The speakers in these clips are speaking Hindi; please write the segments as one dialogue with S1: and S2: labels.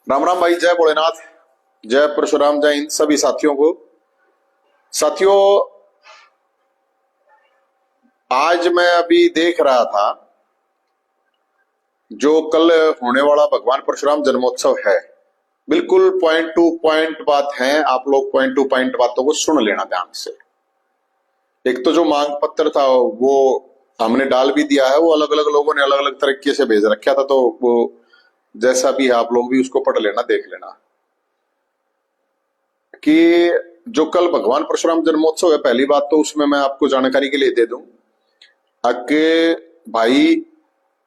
S1: राम राम भाई, जय भोलेनाथ, जय परशुराम, जय इन सभी साथियों को। साथियों, आज मैं अभी देख रहा था जो कल होने वाला भगवान परशुराम जन्मोत्सव है। बिल्कुल पॉइंट टू पॉइंट बात है, आप लोग पॉइंट टू पॉइंट बातों को सुन लेना ध्यान से। एक तो जो मांग पत्र था वो हमने डाल भी दिया है, वो अलग अलग लोगों ने अलग अलग तरीके से भेज रखा था, तो वो जैसा भी है आप लोग भी उसको पढ़ लेना, देख लेना कि जो कल भगवान परशुराम जन्मोत्सव है। पहली बात तो उसमें मैं आपको जानकारी के लिए दे दूं कि भाई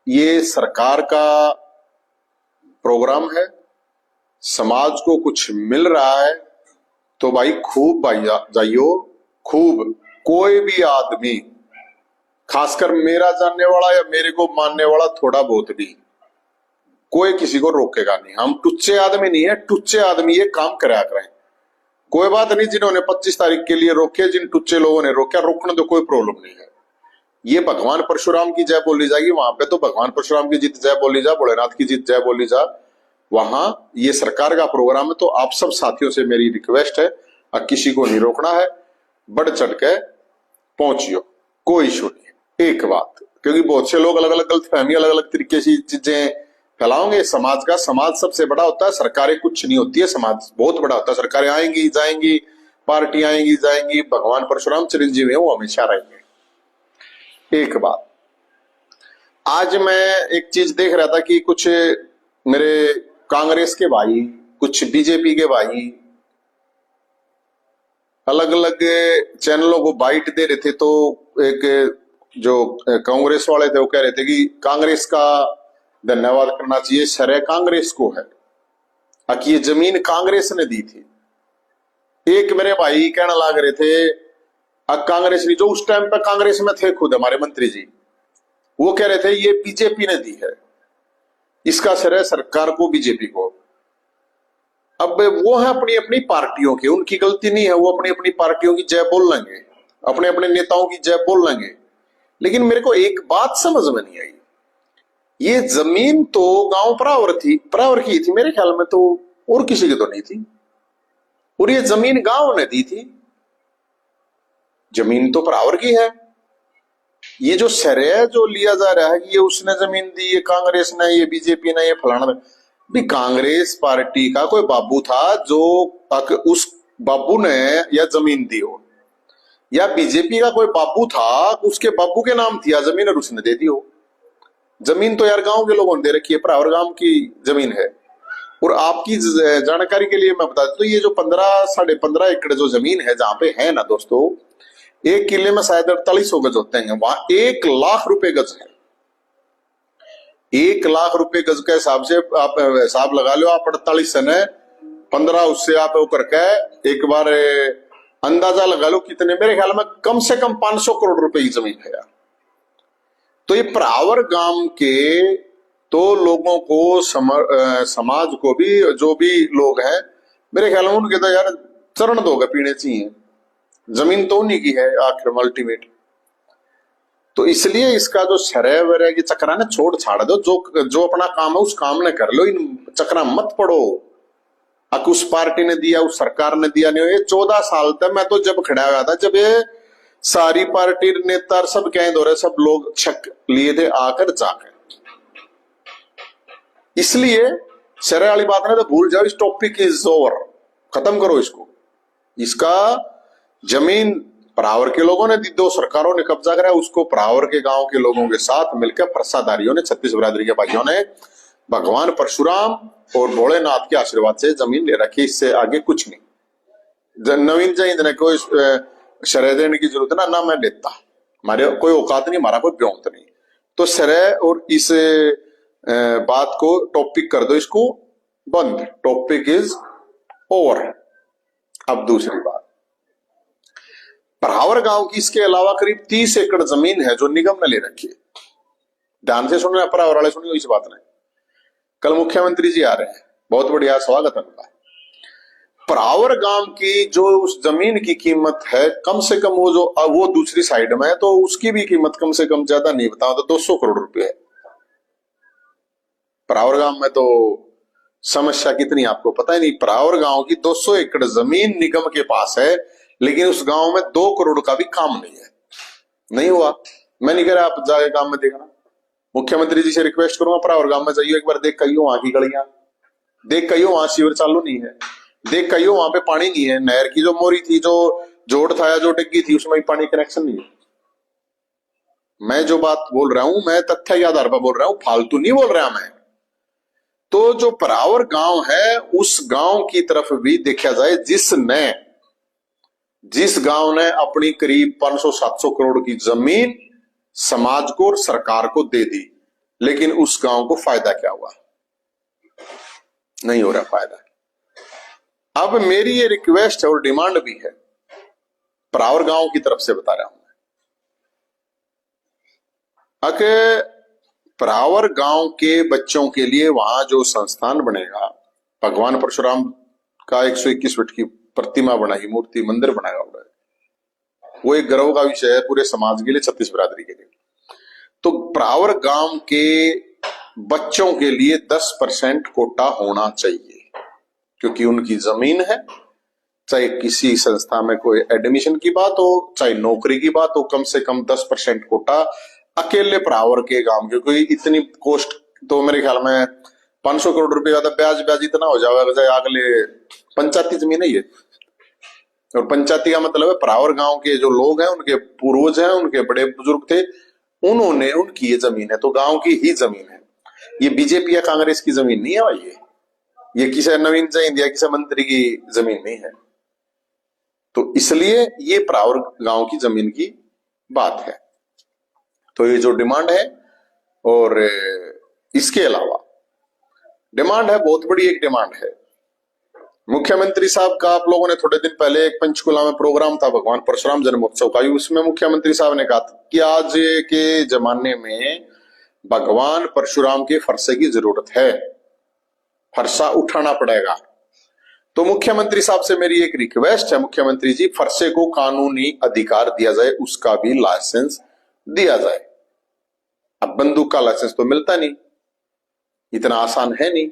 S1: ये सरकार का प्रोग्राम है, समाज को कुछ मिल रहा है तो भाई खूब भाई जाइयो, खूब। कोई भी आदमी, खासकर मेरा जानने वाला या मेरे को मानने वाला थोड़ा बहुत भी, कोई किसी को रोकेगा नहीं। हम टुच्चे आदमी नहीं है, टुच्चे आदमी ये काम कराया करें। कोई बात नहीं, जिन्होंने 25 तारीख के लिए रोके, जिन टुच्चे लोगों ने रोका, रोकने तो कोई प्रॉब्लम नहीं है। ये भगवान परशुराम की जय बोली जाएगी वहां पे, तो भगवान परशुराम की जीत जय बोली जा, भोलेनाथ की जीत जय बोली जा। वहां ये सरकार का प्रोग्राम है, तो आप सब साथियों से मेरी रिक्वेस्ट है, किसी को नहीं रोकना है, बढ़ चढ़ के पहुंचियो, कोई इशू नहीं। एक बात, क्योंकि बहुत से लोग अलग अलग गलतफहमी, अलग अलग तरीके से चीजें फैलाओगे समाज का। समाज सबसे बड़ा होता है, सरकारें कुछ नहीं होती है, समाज बहुत बड़ा होता है। सरकारें आएंगी जाएंगी, पार्टी आएंगी जाएंगी, भगवान परशुराम चिरंजीवी है, वो हमेशा रहेंगे। एक बात, आज मैं एक चीज देख रहा था कि कुछ मेरे कांग्रेस के भाई, कुछ बीजेपी के भाई अलग अलग चैनलों को बाइट दे रहे थे। तो एक जो कांग्रेस वाले थे वो कह रहे थे कि कांग्रेस का धन्यवाद करना चाहिए, श्रेय कांग्रेस को है, कि ये जमीन कांग्रेस ने दी थी। एक मेरे भाई कहने लग रहे थे, कांग्रेस ने, जो उस टाइम पे कांग्रेस में थे, खुद हमारे मंत्री जी, वो कह रहे थे ये बीजेपी ने दी है, इसका श्रेय सरकार को, बीजेपी को। अब वो है अपनी अपनी पार्टियों के, उनकी गलती नहीं है, वो अपनी अपनी पार्टियों की जय बोल लेंगे, अपने अपने नेताओं की जय बोल लेंगे। लेकिन मेरे को एक बात समझ में नहीं आई, ये जमीन तो गांव परावर थी, परावर की थी मेरे ख्याल में, तो और किसी की तो नहीं थी, और ये जमीन गांव ने दी थी, जमीन तो परावर की है। ये जो श्रेय जो लिया जा रहा है कि ये उसने जमीन दी, ये कांग्रेस ने, ये बीजेपी ने, ये फलाना, भी कांग्रेस पार्टी का कोई बाबू था जो उस बाबू ने या जमीन दी हो, या बीजेपी का कोई बाबू था, उसके बाबू के नाम थी या जमीन और उसने दे दी हो। जमीन तो यार गांव के लोगों ने दे रखी है, परावर गांव की जमीन है। और आपकी जानकारी के लिए मैं बता दूं, तो ये जो 15-15.5 एकड़ जो जमीन है जहां पे है ना दोस्तों, एक किले में शायद 4800 गज होते हैं, वहां 1 लाख रुपए गज है। 1 लाख रुपए गज के हिसाब से आप हिसाब लगा लो, आप 48 ने 15 उससे आप वो करके एक बार अंदाजा लगा लो कितने, मेरे ख्याल में कम से कम 500 करोड़ रुपए की जमीन है यार। तो ये परावर गांव के तो लोगों को, समाज को भी, जो भी लोग हैं मेरे ख्याल में, उनके तो यार चरण दोगे पीने चाहिए, जमीन तो उन्हीं की है आखिर में अल्टीमेट। तो इसलिए इसका जो श्रेय वरेय की चक्रा ने छोड़ छाड़ दो, जो अपना काम है उस काम ने कर लो, इन चक्रा मत पड़ो उस पार्टी ने दिया, उस सरकार ने दिया। नहीं, ये 14 साल तक मैं तो जब खड़ा हुआ था, जब ये सारी पार्टी नेता सब कह दो रहे, सब लोग छक लिए थे आकर जाकर। इसलिए श्रेय वाली बात ना तो भूल जाओ, इस टॉपिक इज ओवर, खत्म करो इसको। इसका जमीन परावर के लोगों ने दी, 2 सरकारों ने कब्जा करा, उसको परावर के गांव के लोगों के साथ मिलकर प्रसादारियों ने, 36 बिरादरी के भाइयों ने, भगवान परशुराम और भोलेनाथ के आशीर्वाद से जमीन ले रखी। इससे आगे कुछ नहीं। नवीन जैन ने कोई श्रेय देने की जरूरत ना मैं देता, हमारे कोई औकात नहीं, हमारा कोई ब्योंत नहीं। तो श्रेय और इस बात को टॉपिक कर दो, इसको बंद, टॉपिक इज ओवर। अब दूसरी बात, परावर गांव की इसके अलावा करीब 30 एकड़ जमीन है जो निगम ने ले रखी है। ध्यान से सुनना, परावर वाले सुनियो इस बात ने। कल मुख्यमंत्री जी आ रहे हैं, बहुत बढ़िया स्वागत है उनका। परावर गांव की जो उस जमीन की कीमत है, कम से कम वो दूसरी साइड में है, तो उसकी भी कीमत कम से कम, ज्यादा नहीं बताओ तो 200 करोड़ रुपए है। परावर गांव में तो समस्या कितनी आपको पता ही नहीं। परावर गांव की 200 एकड़ जमीन निगम के पास है, लेकिन उस गांव में 2 करोड़ का भी काम नहीं है। नहीं हुआ। मैं नहीं कह रहा आप जाके काम में देखना, मुख्यमंत्री जी से रिक्वेस्ट करूंगा परावर गांव में जाइए, एक बार देख कहियो वहां की गलियां, देख कहियो वहां सीवर चालू नहीं है, देख कहियो वहां पे पानी नहीं है, नहर की जो मोरी थी, जो जोड़ था या जो डिग्गी थी, उसमें पानी कनेक्शन नहीं है। मैं जो बात बोल रहा हूं मैं तथ्य के आधार पर बोल रहा हूं, फालतू नहीं बोल रहा मैं। तो जो परावर गांव है उस गांव की तरफ भी देखा जाए, जिस गांव ने अपनी करीब 500-700 करोड़ की जमीन समाज को और सरकार को दे दी, लेकिन उस गांव को फायदा क्या हुआ? नहीं हो रहा फायदा। अब मेरी ये रिक्वेस्ट है और डिमांड भी है, परावर गांव की तरफ से बता रहा हूं मैं, अगर परावर गांव के बच्चों के लिए वहां जो संस्थान बनेगा, भगवान परशुराम का 121 फीट की प्रतिमा बनाई, मूर्ति मंदिर बनाएगा, वो एक गर्व का विषय है पूरे समाज के लिए, 36 बिरादरी के लिए। तो परावर गांव के बच्चों के लिए 10% कोटा होना चाहिए, क्योंकि उनकी जमीन है। चाहे किसी संस्था में कोई एडमिशन की बात हो, चाहे नौकरी की बात हो, कम से कम 10% कोटा अकेले परावर के गांव के। कोई इतनी कोस्ट तो मेरे ख्याल में 500 करोड़ रुपए का ब्याज इतना हो जाएगा, अगले पंचायती जमीन है ये। और पंचायती का मतलब है परावर गांव के जो लोग हैं, उनके पूर्वज हैं, उनके बड़े बुजुर्ग थे, उन्होंने, उनकी ये जमीन है, तो गांव की ही जमीन है। ये बीजेपी या कांग्रेस की जमीन नहीं है भाई, ये किसी नवीन जैन या किसी मंत्री की जमीन नहीं है। तो इसलिए ये परावर गांव की जमीन की बात है। तो ये जो डिमांड है, और इसके अलावा डिमांड है, बहुत बड़ी एक डिमांड है। मुख्यमंत्री साहब का आप लोगों ने थोड़े दिन पहले एक पंचकुला में प्रोग्राम था भगवान परशुराम जन्मोत्सव का, उसमें मुख्यमंत्री साहब ने कहा कि आज के जमाने में भगवान परशुराम के फरसे की जरूरत है, फरसा उठाना पड़ेगा। तो मुख्यमंत्री साहब से मेरी एक रिक्वेस्ट है, मुख्यमंत्री जी, फरसे को कानूनी अधिकार दिया जाए, उसका भी लाइसेंस दिया जाए। अब बंदूक का लाइसेंस तो मिलता नहीं, इतना आसान है नहीं,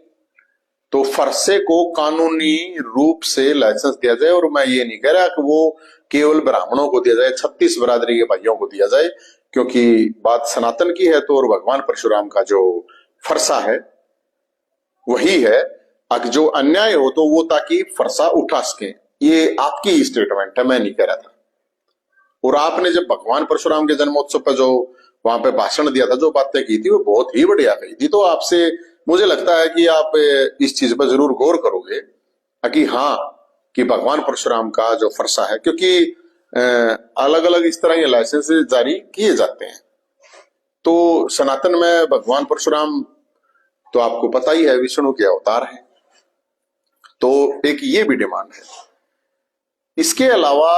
S1: तो फरसे को कानूनी रूप से लाइसेंस दिया जाए। और मैं ये नहीं कह रहा कि वो केवल ब्राह्मणों को दिया जाए, 36 बिरादरी के भाइयों को दिया जाए, क्योंकि बात सनातन की है। तो और भगवान परशुराम का जो फरसा है वही है, अगर जो अन्याय हो तो वो ताकि फरसा उठा सके। ये आपकी स्टेटमेंट है, मैं नहीं कह रहा था। और आपने जब भगवान परशुराम के जन्मोत्सव पर जो वहां पे भाषण दिया था, जो बातें की थी, वो बहुत ही बढ़िया कही थी। तो आपसे मुझे लगता है कि आप इस चीज पर जरूर गौर करोगे कि हाँ, कि भगवान परशुराम का जो फरसा है, क्योंकि अलग अलग इस तरह के लाइसेंस जारी किए जाते हैं। तो सनातन में भगवान परशुराम तो आपको पता ही है विष्णु के अवतार है, तो एक ये भी डिमांड है। इसके अलावा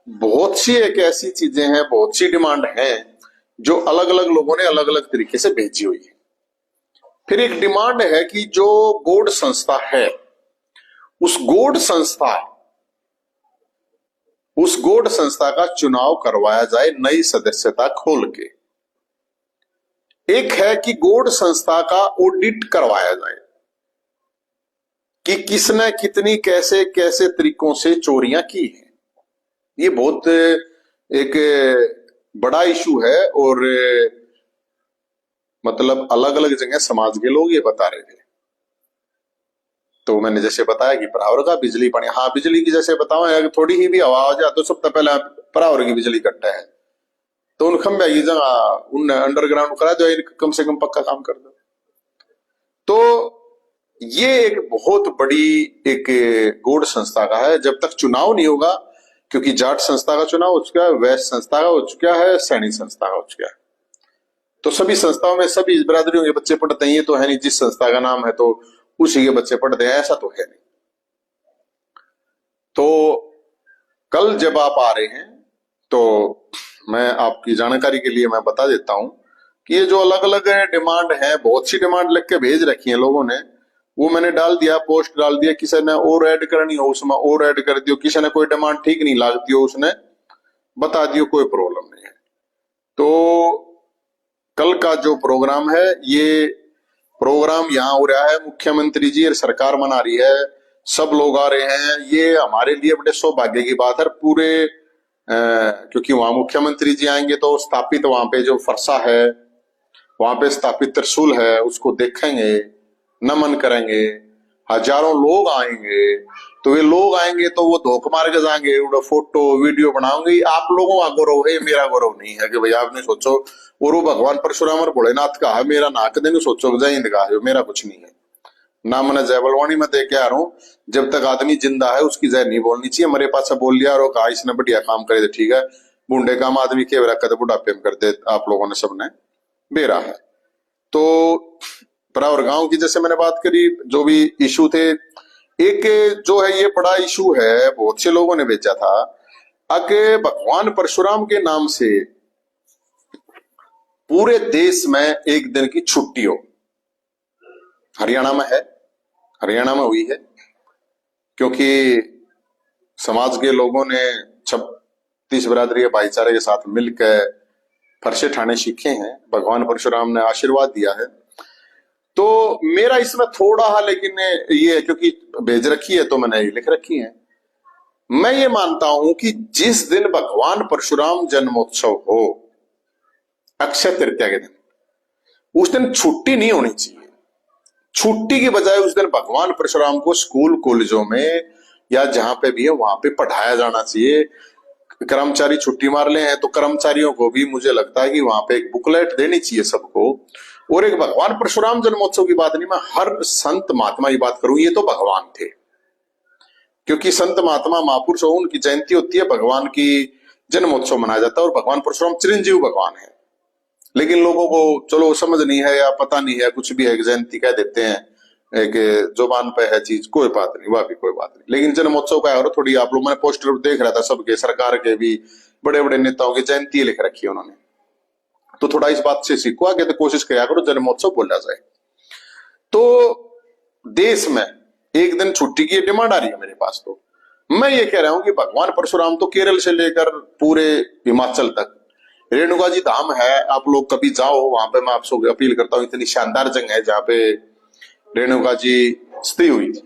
S1: बहुत सी एक ऐसी चीजें हैं, बहुत सी डिमांड हैं जो अलग अलग लोगों ने अलग अलग तरीके से भेजी हुई है। फिर एक डिमांड है कि जो बोर्ड संस्था है, उस बोर्ड संस्था का चुनाव करवाया जाए नई सदस्यता खोल के। एक है कि बोर्ड संस्था का ऑडिट करवाया जाए कि किसने कितनी कैसे कैसे तरीकों से चोरियां की हैं। ये बहुत एक बड़ा इशू है, और मतलब अलग अलग जगह समाज के लोग ये बता रहे थे। तो मैंने जैसे बताया कि परावर का बिजली पानी, हाँ बिजली की जैसे बताओ, अगर थोड़ी ही भी हवा हो जाए तो सबसे पहले परावर की बिजली कटता है, तो उन खंभे की जगह उन अंडरग्राउंड करा दो, कम से कम पक्का काम कर दो। तो ये एक बहुत बड़ी एक बोर्ड संस्था का है। जब तक चुनाव नहीं होगा, क्योंकि जाट संस्था का चुनाव हो चुका है, वैश्य संस्था का हो चुका है, सैनी संस्था का हो चुका है, तो सभी संस्थाओं में सभी बिरादरियों के बच्चे पढ़ते हैं। ये तो है नहीं जिस संस्था का नाम है तो उसी के बच्चे पढ़ते हैं, ऐसा तो है नहीं। तो कल जब आप आ रहे हैं तो मैं आपकी जानकारी के लिए मैं बता देता हूं कि ये जो अलग अलग डिमांड है, बहुत सी डिमांड लिख के भेज रखी है लोगों ने, वो मैंने डाल दिया, पोस्ट डाल दिया। किसी ने और ऐड करनी हो उसमें और ऐड कर दियो, किसी ने कोई डिमांड ठीक नहीं लगती हो उसने बता दियो, कोई प्रॉब्लम नहीं है। तो कल का जो प्रोग्राम है ये प्रोग्राम यहाँ हो रहा है, मुख्यमंत्री जी और सरकार मना रही है, सब लोग आ रहे हैं, ये हमारे लिए बड़े सौभाग्य की बात है। पूरे क्योंकि वहां मुख्यमंत्री जी आएंगे तो स्थापित वहां पे जो फरसा है, वहां पे स्थापित त्रिशूल है, उसको देखेंगे, नमन करेंगे, हजारों लोग आएंगे। तो वे लोग आएंगे तो वो धोख मार के जाएंगे, फोटो वीडियो बनाओगे। आप लोगों का गौरव है, मेरा गौरव नहीं है कि भाई आपने सोचो और वो भगवान परशुराम और भोलेनाथ का है, मेरा नाक देने सोचो जय हिंद का है, मेरा कुछ नहीं है ना। मैंने जय बलवानी में देख के आ रहा हूँ, जब तक आदमी जिंदा है उसकी जय नहीं बोलनी चाहिए। मेरे पास बोल लिया और कहा इसने बढ़िया काम करे, ठीक है, बूढ़े काम आदमी के रखा बुढ़ापे में कर दे, आप लोगों ने सबने बेरा है। तो और गांव की जैसे मैंने बात करी, जो भी इशू थे, एक जो है ये बड़ा इशू है, बहुत से लोगों ने भेजा था, अगर भगवान परशुराम के नाम से पूरे देश में एक दिन की छुट्टी हो। हरियाणा में है, हरियाणा में हुई है, क्योंकि समाज के लोगों ने 36 बिरादरी के भाईचारे के साथ मिलकर फरसे ठाने सीखे हैं, भगवान परशुराम ने आशीर्वाद दिया है। तो मेरा इसमें थोड़ा है, लेकिन ये क्योंकि भेज रखी है तो मैंने ये लिख रखी है। मैं ये मानता हूं कि जिस दिन भगवान परशुराम जन्मोत्सव हो, अक्षय तृतीया के दिन, उस दिन छुट्टी नहीं होनी चाहिए। छुट्टी की बजाय उस दिन भगवान परशुराम को स्कूल कॉलेजों में या जहां पे भी है वहां पे पढ़ाया जाना चाहिए। कर्मचारी छुट्टी मार ले हैं तो कर्मचारियों को भी मुझे लगता है कि वहां पे एक बुकलेट देनी चाहिए सबको। और एक भगवान परशुराम जन्मोत्सव की बात नहीं, मैं हर संत महात्मा की बात करूं, ये तो भगवान थे, क्योंकि संत महात्मा महापुरुष हो, उनकी जयंती होती है, भगवान की जन्मोत्सव मनाया जाता है। और भगवान परशुराम चिरंजीव भगवान है, लेकिन लोगों को चलो समझ नहीं है या पता नहीं है, कुछ भी है, जयंती कह देते हैं, एक जुबान पे है चीज, कोई बात नहीं, वह भी कोई बात नहीं। लेकिन जन्मोत्सव का और थोड़ी आप लोग, मैंने पोस्टर देख रहा था सबके, सरकार के भी बड़े बड़े नेताओं की जयंती लिख रखी है उन्होंने, तो थोड़ा इस बात से सीखो आगे, तो कोशिश किया करो जन्मोत्सव बोला जाए। तो देश में एक दिन छुट्टी की डिमांड आ रही है मेरे पास। तो मैं ये कह रहा हूं कि भगवान परशुराम तो केरल से लेकर पूरे हिमाचल तक, रेणुका जी धाम है, आप लोग कभी जाओ वहां पे, मैं आपसे अपील करता हूँ, इतनी शानदार जगह है जहां पे रेणुका जी स्त्री हुई थी,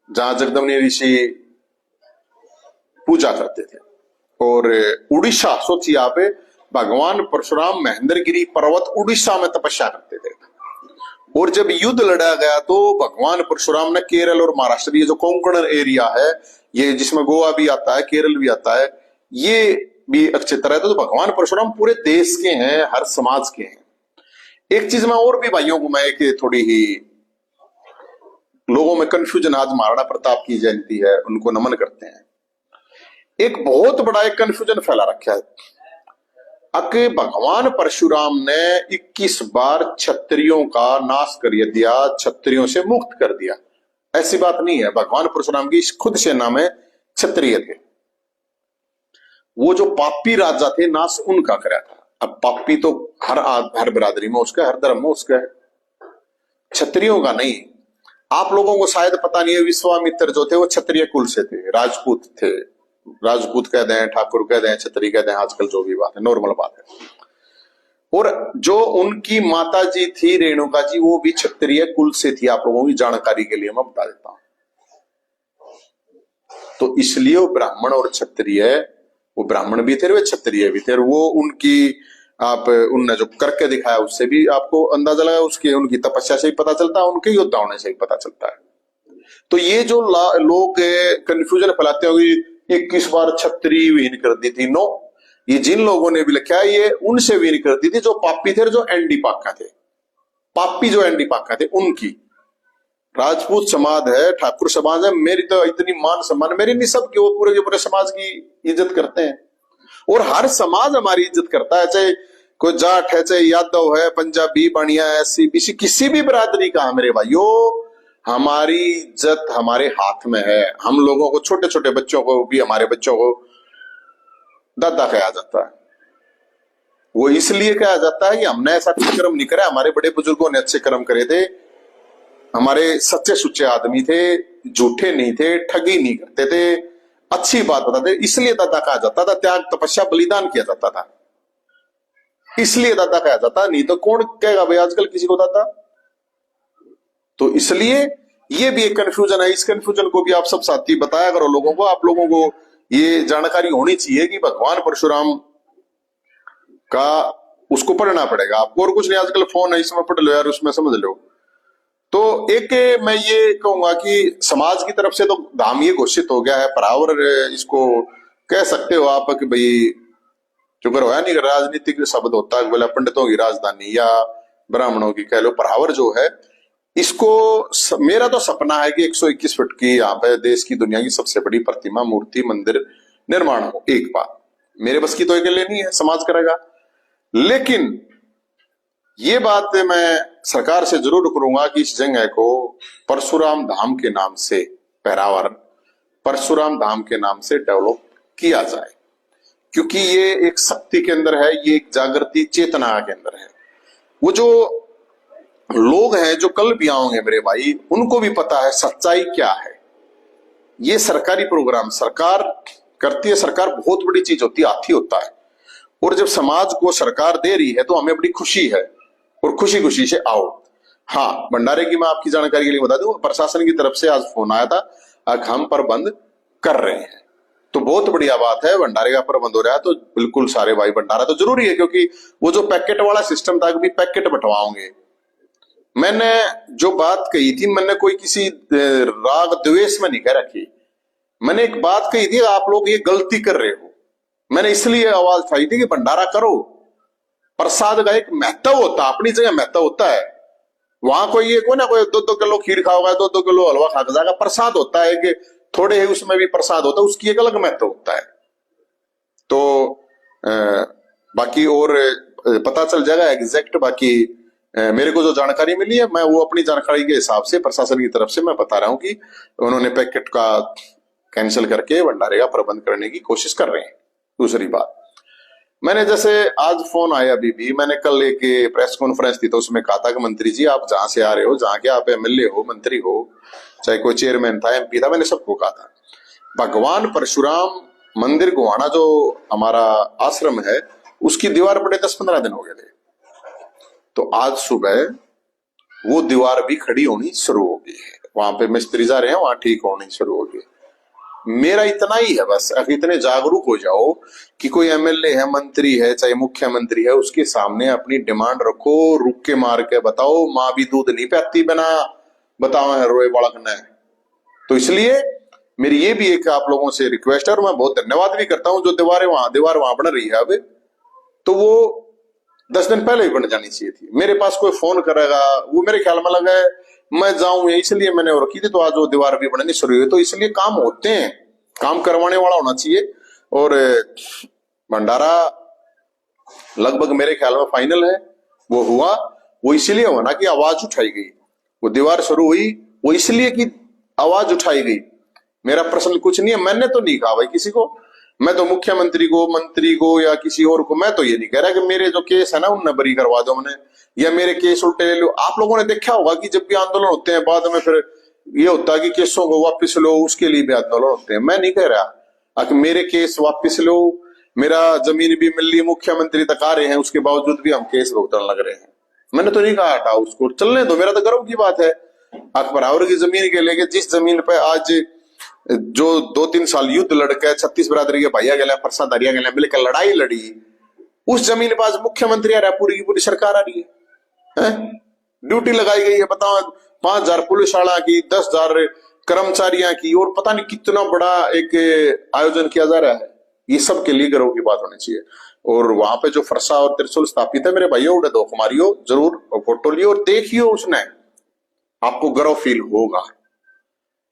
S1: जहां जगदम्बनी ऋषि पूजा करते थे। और उड़ीसा, सोचिए आप, भगवान परशुराम महेंद्रगिरी पर्वत उड़ीसा में तपस्या करते थे। और जब युद्ध लड़ा गया तो भगवान परशुराम ने केरल और महाराष्ट्र, ये जो कोंकण एरिया है, ये जिसमें गोवा भी आता है, केरल भी आता है, ये भी अच्छी तरह है। तो भगवान परशुराम पूरे देश के हैं, हर समाज के हैं। एक चीज में और भी भाइयों को मैं एक थोड़ी ही, लोगों में कंफ्यूजन, आज महाराणा प्रताप की जयंती है, उनको नमन करते हैं, एक बहुत बड़ा एक कंफ्यूजन फैला रखा है कि भगवान परशुराम ने 21 बार क्षत्रियों का नाश कर दिया, क्षत्रियों से मुक्त कर दिया। ऐसी बात नहीं है, भगवान परशुराम की खुद सेना में क्षत्रिय थे। वो जो पापी राजा थे, नाश उनका करा था। अब पापी तो हर बिरादरी में उसका, हर धर्म में उसका है, क्षत्रियों का नहीं। आप लोगों को शायद पता नहीं है, विश्वामित्र जो थे वो क्षत्रिय कुल से थे, राजपूत थे, राजपूत कह दें, ठाकुर कह दें, क्षत्रिय कह दें, आजकल जो भी बात है, नॉर्मल बात है। और जो उनकी माता जी थी रेणुका जी, वो भी क्षत्रिय कुल से थी। आप लोगों की जानकारी के लिए मैं बता देता हूं। तो इसलिए वो ब्राह्मण और क्षत्रिय, वो ब्राह्मण भी थे, वे क्षत्रिय भी थे। और वो उनकी, आप उनने जो करके दिखाया उससे भी आपको अंदाजा लगा, उसकी उनकी तपस्या से ही पता चलता है, उनके योद्धा होने से ही पता चलता है। तो ये जो लोग कंफ्यूजन फैलाते होंगे, 21 बार क्षत्रिय विहीन कर दी थी, नो, ये जिन लोगों ने भी लिखा है ये उनसे विहीन कर दी थी जो पापी थे, जो एंडी पाका थे। पापी जो एंडी पाका थे उनकी, राजपूत समाज है, ठाकुर समाज है, मेरी तो इतनी मान सम्मान मेरी नहीं, सबकी, वो पूरे के पूरे समाज की इज्जत करते हैं। और हर समाज हमारी इज्जत करता है, चाहे कोई जाट है, चाहे यादव है, पंजाबी, बनिया, एससी, बीसी, किसी भी बिरादरी का है मेरे भाइयों, हमारी इज्जत हमारे हाथ में है। हम लोगों को, छोटे छोटे बच्चों को भी, हमारे बच्चों को दादा कहा जाता है। वो इसलिए कहा जाता है कि हमने ऐसा कुछ कर्म नहीं करा, हमारे बड़े बुजुर्गों ने अच्छे कर्म करे थे, हमारे सच्चे सुच्चे आदमी थे, झूठे नहीं थे, ठगी नहीं करते थे, अच्छी बात बताते, इसलिए दादा कहा जाता था। त्याग, तपस्या, बलिदान किया जाता था। इसलिए दादा कहा जाता, नहीं तो कौन कहेगा भाई आजकल किसी को दादा। तो इसलिए ये भी एक कंफ्यूजन है, इस कंफ्यूजन को भी आप सब साथी बताया करो लोगों को। आप लोगों को ये जानकारी होनी चाहिए कि भगवान परशुराम का उसको पढ़ना पड़ेगा आपको, और कुछ नहीं। आजकल फोन है, इसमें पढ़ लो यार, उसमें समझ लो। तो एक मैं ये कहूंगा कि समाज की तरफ से तो धाम ये घोषित हो गया है, परावर इसको कह सकते हो आप कि भाई जो होया नहीं, राजनीतिक शब्द होता है बोला पंडितों की राजधानी या ब्राह्मणों की कह लो, परावर जो है इसको मेरा तो सपना है कि 121 फीट की यहाँ पे देश की दुनिया की सबसे बड़ी प्रतिमा मूर्ति मंदिर निर्माण हो एक बार। मेरे बस की तो अकेले नहीं है, समाज करेगा। लेकिन ये बात मैं सरकार से जरूर करूंगा कि इस जगह को परशुराम धाम के नाम से, पहरावर परशुराम धाम के नाम से डेवलप किया जाए, क्योंकि ये एक शक्ति के अंदर है, ये एक जागृति चेतना के अंदर है। वो जो लोग हैं जो कल भी आओगे मेरे भाई, उनको भी पता है सच्चाई क्या है। ये सरकारी प्रोग्राम सरकार करती है, सरकार बहुत बड़ी चीज होती है, हाथी होता है। और जब समाज को सरकार दे रही है तो हमें बड़ी खुशी है, और खुशी खुशी से आओ। हाँ, भंडारे की मैं आपकी जानकारी के लिए बता दूं, प्रशासन की तरफ से आज फोन आया था, अब हम प्रबंध कर रहे हैं, तो बहुत बढ़िया बात है। भंडारे का प्रबंध हो रहा है तो बिल्कुल सारे भाई, भंडारा तो जरूरी है, क्योंकि वो जो पैकेट वाला सिस्टम था भी पैकेट बंटवाओगे। मैंने जो बात कही थी, मैंने कोई किसी राग द्वेष में नहीं कह रखी, मैंने एक बात कही थी, आप लोग ये गलती कर रहे हो। मैंने इसलिए आवाज उठाई थी कि भंडारा करो, प्रसाद का एक महत्व होता है, अपनी जगह महत्व होता है। वहां कोई ये कोई ना कोई 2-2 किलो खीर खाओगा, 2-2 किलो हलवा खा जाएगा, प्रसाद होता है कि थोड़े ही उसमें भी प्रसाद होता है, उसकी एक अलग महत्व होता है। तो बाकी और पता चल जाएगा एग्जैक्ट। बाकी मेरे को जो जानकारी मिली है, मैं वो अपनी जानकारी के हिसाब से प्रशासन की तरफ से मैं बता रहा हूं कि उन्होंने पैकेट का कैंसिल करके भंडारे का प्रबंध करने की कोशिश कर रहे हैं। दूसरी बात, मैंने जैसे आज फोन आया अभी भी, मैंने कल एक प्रेस कॉन्फ्रेंस थी तो उसमें कहा था कि मंत्री जी आप जहां से आ रहे हो, जहां के आप एमएलए हो, मंत्री हो, चाहे कोई चेयरमैन था, एमपी था, मैंने सबको कहा था भगवान परशुराम मंदिर गोहाना जो हमारा आश्रम है उसकी दीवार पड़े 10-15 दिन हो गए थे। तो आज सुबह वो दीवार भी खड़ी होनी शुरू हो गई है, वहां पे मिस्त्री जा रहे हैं, वहां ठीक होनी शुरू हो गई। मेरा इतना ही है बस, इतने जागरूक हो जाओ कि कोई एमएलए है, मंत्री है, चाहे मुख्यमंत्री है, उसके सामने अपनी डिमांड रखो, रुक के मार के बताओ। माँ भी दूध नहीं पियाती बिना बताओ रोए बालक ने। तो इसलिए मेरी ये भी एक आप लोगों से रिक्वेस्ट है, और मैं बहुत धन्यवाद भी करता हूं जो दीवार वहां बन रही है अब, तो वो 10 दिन पहले ही बन जानी चाहिए थी। मेरे पास कोई फोन करेगा, वो मेरे ख्याल में लगा है मैं जाऊं, इसलिए मैंने और की थी, तो आज वो दीवार भी बननी शुरू हुई। तो इसलिए काम होते हैं, काम करवाने वाला होना चाहिए। और भंडारा लगभग मेरे ख्याल में फाइनल है, वो हुआ, वो इसलिए हुआ ना कि आवाज उठाई गई, वो दीवार शुरू हुई वो इसलिए कि आवाज उठाई गई। मेरा प्रश्न कुछ नहीं है, मैंने तो नहीं कहा भाई किसी को, मैं तो मुख्यमंत्री को, मंत्री को या किसी और को, मैं तो ये नहीं कह रहा कि मेरे जो केस है ना उन्हें बरी करवा दो मैंने, या मेरे केस उल्टे ले लो। आप लोगों ने देखा होगा कि जब भी आंदोलन होते हैं बाद में फिर ये होता है कि केसों को वापस लो, उसके लिए भी आंदोलन होते हैं। मैं नहीं कह रहा कि मेरे केस वापस लो, मेरा जमीन भी मिल रही, मुख्यमंत्री तक आ रहे हैं, उसके बावजूद भी हम केस भुगतने लग रहे हैं। मैंने तो नहीं कहा हटाओ उसको, चलने दो, मेरा तो गर्व की बात है। अकबरावर की जमीन के लेके, जिस जमीन पे आज जो 2-3 साल युद्ध लड़के 36 बरादरी के भैया गए, प्रसादारिया गए, मिलकर लड़ाई लड़ी, उस जमीन पर आज मुख्यमंत्री आ रहा है, पूरी की पूरी सरकार आ रही है, ड्यूटी लगाई गई है। बताओ 5,000 पुलिस वाला की, 10,000 कर्मचारियों की, और पता नहीं कितना बड़ा एक आयोजन किया जा रहा है। ये सब के लिए गर्व की बात होनी चाहिए। और वहां पे जो फरसा और त्रिशूल स्थापित है, मेरे भाइयों उड़े दो कुमारियों, जरूर फोटो लियो और देखियो, उसने आपको गर्व फील होगा,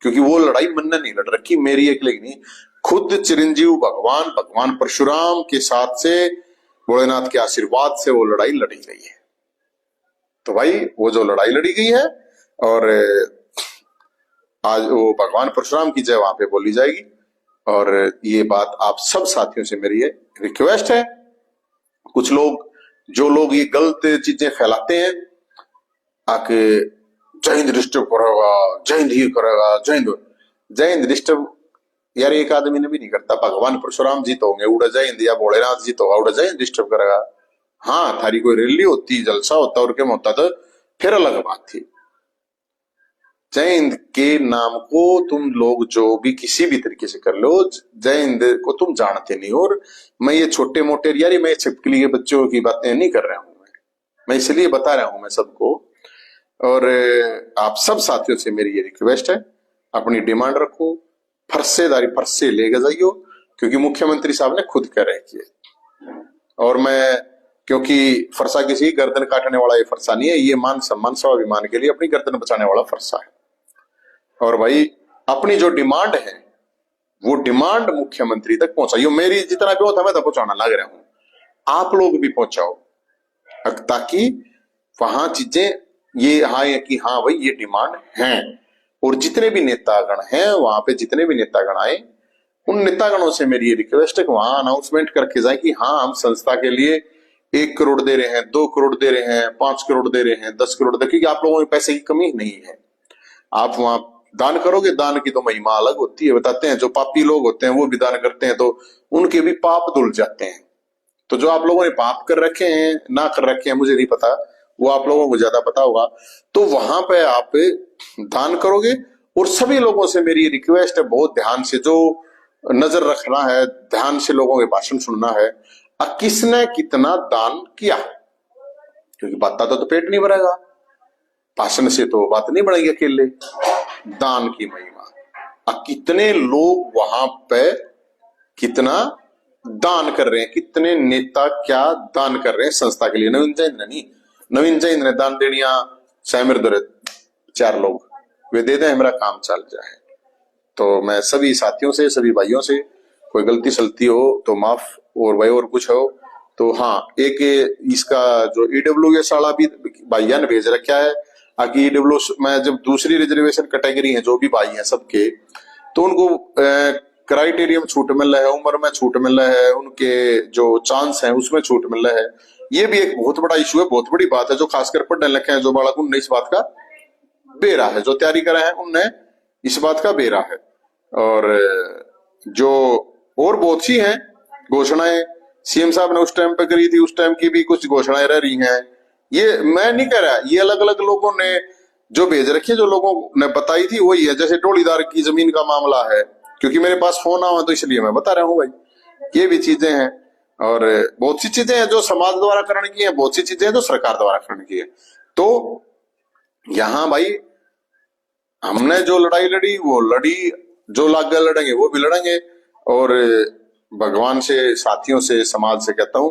S1: क्योंकि वो लड़ाई मन ने नहीं लड़ रखी, मेरी एक लेकिन नहीं, खुद चिरंजीव भगवान परशुराम के साथ से, भोलेनाथ के आशीर्वाद से वो लड़ाई लड़ी गई है। तो भाई वो जो लड़ाई लड़ी गई है, और आज वो भगवान परशुराम की जय वहां पे बोली जाएगी। और ये बात आप सब साथियों से मेरी रिक्वेस्ट है, कुछ लोग जो लोग ये गलत चीजें फैलाते हैं, आके जय हिंद डिस्टर्ब करेगा, जय हिंद ही करेगा, जय हिंद डिस्टर्ब यार एक आदमी ने भी नहीं करता। भगवान परशुराम जी तो होंगे, उड़ा जय हिंद, या भोलेनाथ जी तो उड़ा जय हिंद डिस्टर्ब करेगा। हाँ थारी कोई रैली होती, जलसा होता और क्या होता तो फिर अलग बात थी। जय हिंद के नाम को तुम लोग जो भी किसी भी तरीके से कर लो, जय हिंद को तुम जानते नहीं। और मैं ये छोटे मोटे यार मैं छिपकली के बच्चों की बातें नहीं कर रहा हूं, मैं इसलिए बता रहा हूं मैं सबको। और आप सब साथियों से मेरी ये रिक्वेस्ट है, अपनी डिमांड रखो, फरसेदारी फरसे लेके जाइयो, क्योंकि मुख्यमंत्री साहब ने खुद कह रहे किए। और मैं, क्योंकि फरसा किसी गर्दन काटने वाला ये फरसा नहीं है, ये मान सम्मान स्वाभिमान के लिए अपनी गर्दन बचाने वाला फरसा है। और भाई अपनी जो डिमांड है वो डिमांड मुख्यमंत्री तक पहुंचाइयो। मेरी जितना भी होता मैं तो पहुंचाना लग रहा हूं, आप लोग भी पहुंचाओ, ताकि वहां चीजें ये हाँ है कि हाँ भाई ये डिमांड है। और जितने भी नेतागण हैं वहां पे, जितने भी नेतागण आए, उन नेतागणों से मेरी ये रिक्वेस्ट है कि वहां अनाउंसमेंट करके जाए कि हाँ हम संस्था के लिए 1 करोड़ दे रहे हैं, 2 करोड़ दे रहे हैं, 5 करोड़ दे रहे हैं, 10 करोड़ दे, क्योंकि आप लोगों में पैसे की कमी नहीं है। आप वहां दान करोगे, दान की तो महिमा अलग होती है। बताते हैं जो पापी लोग होते हैं वो भी दान करते हैं तो उनके भी पाप धुल जाते हैं। तो जो आप लोगों ने पाप कर रखे हैं, ना कर रखे हैं मुझे नहीं पता, वो आप लोगों को ज्यादा पता होगा। तो वहां पे आप दान करोगे। और सभी लोगों से मेरी रिक्वेस्ट है, बहुत ध्यान से जो नजर रखना है, ध्यान से लोगों के भाषण सुनना है, किसने कितना दान किया, क्योंकि बात तो पेट नहीं भरेगा, भाषण से तो बात नहीं बढ़ेगी अकेले। दान की महिमा, कितने लोग वहां पे कितना दान कर रहे हैं, कितने नेता क्या दान कर रहे हैं संस्था के लिए। नवीन जैन नहीं, नवीन जैन ने दान देनिया सैमिर दरे 4 लोग वे दे दें, मेरा काम चल जाए। तो मैं सभी साथियों से, सभी भाइयों से, कोई गलती सलती हो तो माफ, और भाई और कुछ हो तो हाँ, एक इसका जो ईडब्ल्यूएस वाला भी भाइया ने भेज रखा है, आगे ईडब्ल्यू में जब दूसरी रिजर्वेशन कैटेगरी है जो भी भाई हैं सबके, तो उनको क्राइटेरिया में छूट मिल रहा है, उम्र में छूट मिल रहा है, उनके जो चांस है उसमें छूट मिल रहा है। ये भी एक बहुत बड़ा इशू है, बहुत बड़ी बात है, जो खासकर पढ़ने लिखे हैं जो बालक, उनने इस बात का बेरा है, जो तैयारी करे हैं उनने इस बात का बेरा है। और जो और बहुत सी हैं घोषणाएं सीएम साहब ने उस टाइम पे करी थी, उस टाइम की भी कुछ घोषणाएं रह रही हैं। ये मैं नहीं कह रहा, ये अलग अलग लोगों ने जो भेज रखी है, जो लोगों ने बताई थी वही है। जैसे डोलीदार की जमीन का मामला है, क्योंकि मेरे पास फोन आवा तो इसलिए मैं बता रहा हूँ भाई, ये भी चीजें हैं। और बहुत सी चीजें हैं जो समाज द्वारा करण की है, बहुत सी चीजें हैं जो सरकार द्वारा करण की है। तो यहां भाई हमने जो लड़ाई लड़ी वो लड़ी, जो लाग लड़ेंगे वो भी लड़ेंगे। और भगवान से, साथियों से, समाज से कहता हूं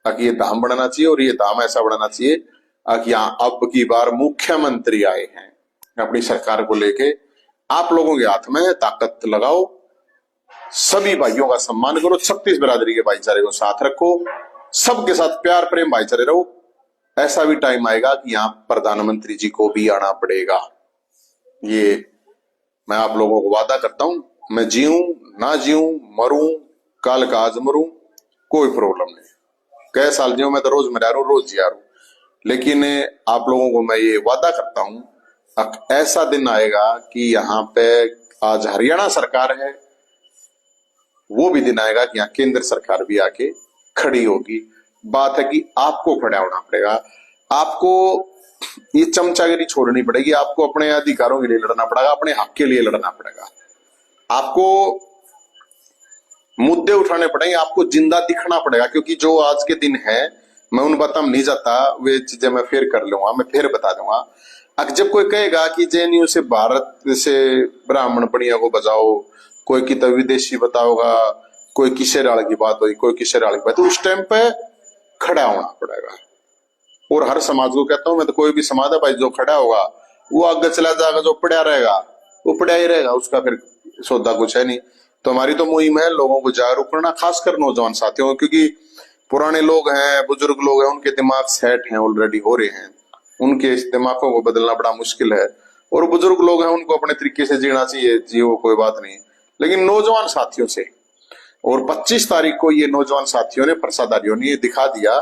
S1: कि ये धाम बढ़ना चाहिए, और ये धाम ऐसा बढ़ना चाहिए कि यहाँ अब की बार मुख्यमंत्री आए हैं अपनी सरकार को लेके, आप लोगों के हाथ में ताकत लगाओ, सभी भाइयों का सम्मान करो, 36 बिरादरी के भाईचारे को साथ रखो, सबके साथ प्यार प्रेम भाईचारे रहो। ऐसा भी टाइम आएगा कि यहाँ प्रधानमंत्री जी को भी आना पड़ेगा, ये मैं आप लोगों को वादा करता हूं। मैं जीऊं ना जीऊं, मरूं काल का आज मरूं, कोई प्रॉब्लम नहीं। कई साल जीऊं, मैं तो रोज मरा रहा हूं, रोज जिया रहा हूं, लेकिन आप लोगों को मैं ये वादा करता हूं ऐसा दिन आएगा कि यहाँ पे आज हरियाणा सरकार है, वो भी दिन आएगा कि यहाँ केंद्र सरकार भी आके खड़ी होगी। बात है कि आपको खड़ा होना पड़ेगा, आपको ये चमचागिरी छोड़नी पड़ेगी, आपको अपने अधिकारों के लिए लड़ना पड़ेगा, अपने हक के लिए लड़ना पड़ेगा, आपको मुद्दे उठाने पड़ेंगे, आपको जिंदा दिखना पड़ेगा। क्योंकि जो आज के दिन है, मैं उन बातों में नहीं जाता, वे चीजें मैं फिर कर लूंगा, मैं फिर बता दूंगा। अगर जब कोई कहेगा कि जेएनयू से भारत से ब्राह्मण पणिया को बजाओ, कोई की तो विदेशी बताओगा, कोई किशेराल की बात हुई, कोई किशेराल की बात, तो उस टाइम पे खड़ा होना पड़ेगा। और हर समाज को कहता हूं मैं, तो कोई भी समाज है भाई जो खड़ा होगा वो आगे चला जाएगा, जो पड़ा रहेगा वो पड़ा ही रहेगा, उसका फिर सौदा कुछ है नहीं। तो हमारी तो मुहिम है लोगों को जागरूक करना, खासकर नौजवान साथियों, क्योंकि पुराने लोग हैं, बुजुर्ग लोग हैं, उनके दिमाग सेट हैं, ऑलरेडी हो रहे हैं, उनके इस दिमागों को बदलना बड़ा मुश्किल है। और बुजुर्ग लोग हैं, उनको अपने तरीके से जीना चाहिए, जियो कोई बात नहीं, लेकिन नौजवान साथियों से। और 25 तारीख को ये नौजवान साथियों ने, प्रसादारियों ने ये दिखा दिया,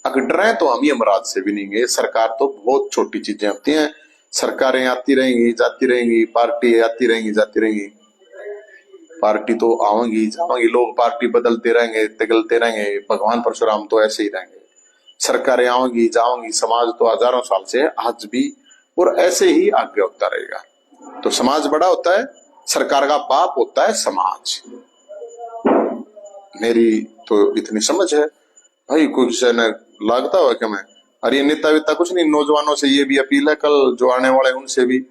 S1: अगर डरें तो हम ही अमराज से भी नहीं गए। सरकार तो बहुत छोटी चीजें होती हैं, सरकारें आती रहेंगी जाती रहेंगी, पार्टी आती रहेंगी जाती रहेंगी, पार्टी तो आवेंगी जावेंगी, लोग पार्टी बदलते रहेंगे, तिगलते रहेंगे, भगवान परशुराम तो ऐसे ही रहेंगे। सरकारें आएंगी जाओगी, समाज तो हजारों साल से है, आज भी, और ऐसे ही आगे होता रहेगा। तो समाज बड़ा होता है, सरकार का बाप होता है समाज। मेरी तो इतनी समझ है भाई। कुछ ने लगता हुआ कि मैं, अरे नेता वेता कुछ नहीं, नौजवानों से ये भी अपील है, कल जो आने वाले उनसे भी,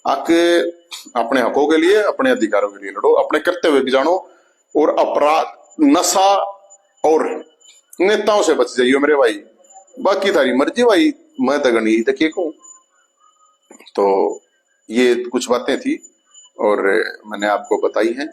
S1: आके अपने हकों के लिए, अपने अधिकारों के लिए लड़ो, अपने कर्तव्य भी जानो, और अपराध, नशा और नेताओं से बच जाइयो मेरे भाई। बाकी थारी मर्जी भाई, मैं तो गणी तक कहूं। तो ये कुछ बातें थी और मैंने आपको बताई हैं।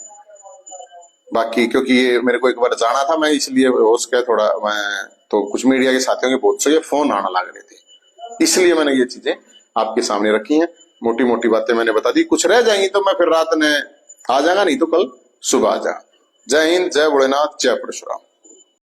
S1: बाकी क्योंकि ये मेरे को एक बार जाना था, मैं इसलिए हो सके थोड़ा, मैं तो कुछ मीडिया के साथियों के बहुत से फोन आना लग रहे थे, इसलिए मैंने ये चीजें आपके सामने रखी हैं। मोटी मोटी बातें मैंने बता दी, कुछ रह जाएंगी तो मैं फिर रात में आ जाऊंगा, नहीं तो कल सुबह आ जाऊंगा। जय हिंद, जय भोलेनाथ, जय परशुराम।